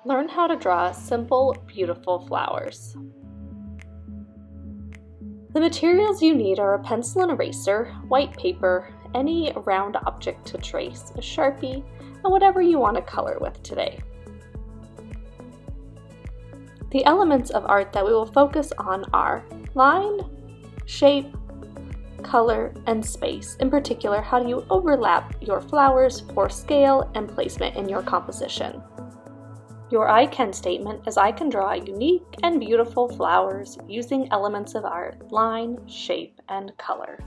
Learn how to draw simple, beautiful flowers. The materials you need are a pencil and eraser, white paper, any round object to trace, a Sharpie, and whatever you want to color with today. The elements of art that we will focus on are line, shape, color, and space. In particular, how do you overlap your flowers for scale and placement in your composition? Your I Can statement is I can draw unique and beautiful flowers using elements of art, line, shape, and color.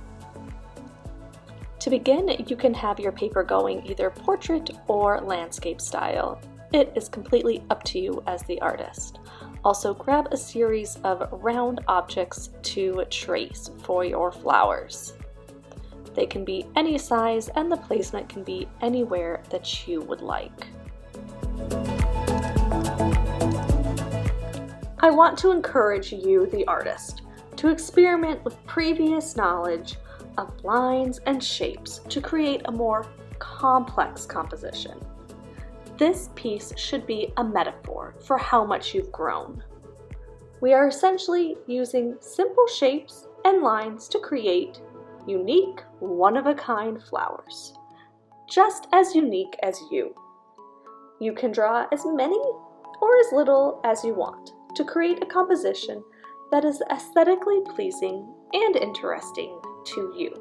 To begin, you can have your paper going either portrait or landscape style. It is completely up to you as the artist. Also, grab a series of round objects to trace for your flowers. They can be any size and the placement can be anywhere that you would like. I want to encourage you, the artist, to experiment with previous knowledge of lines and shapes to create a more complex composition. This piece should be a metaphor for how much you've grown. We are essentially using simple shapes and lines to create unique, one-of-a-kind flowers, just as unique as you. You can draw as many or as little as you want to create a composition that is aesthetically pleasing and interesting to you.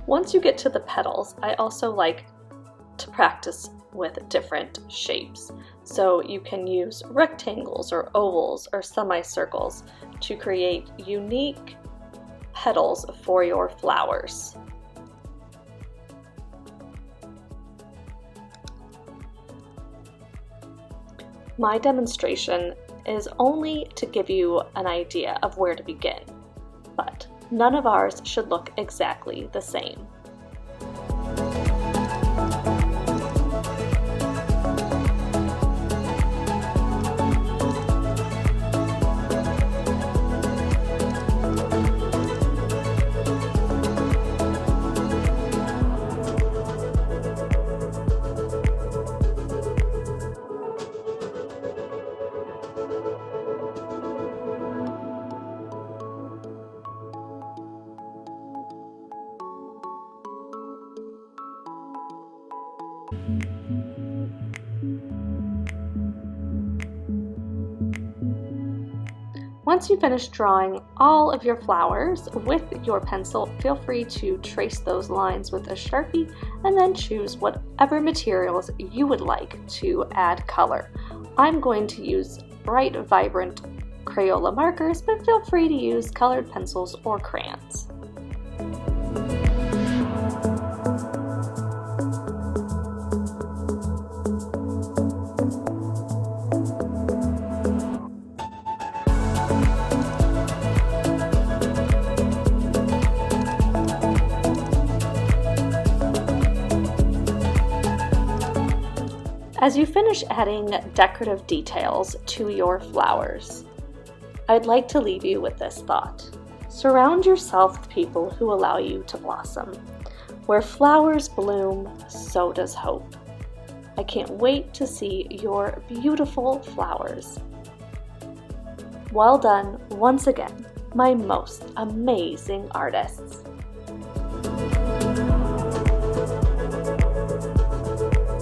Once you get to the petals, I also like to practice with different shapes. So you can use rectangles or ovals or semicircles to create unique petals for your flowers. My demonstration is only to give you an idea of where to begin, but none of ours should look exactly the same. Once you finish drawing all of your flowers with your pencil, feel free to trace those lines with a Sharpie and then choose whatever materials you would like to add color. I'm going to use bright, vibrant Crayola markers, but feel free to use colored pencils or crayons. As you finish adding decorative details to your flowers, I'd like to leave you with this thought. Surround yourself with people who allow you to blossom. Where flowers bloom, so does hope. I can't wait to see your beautiful flowers. Well done once again, my most amazing artists.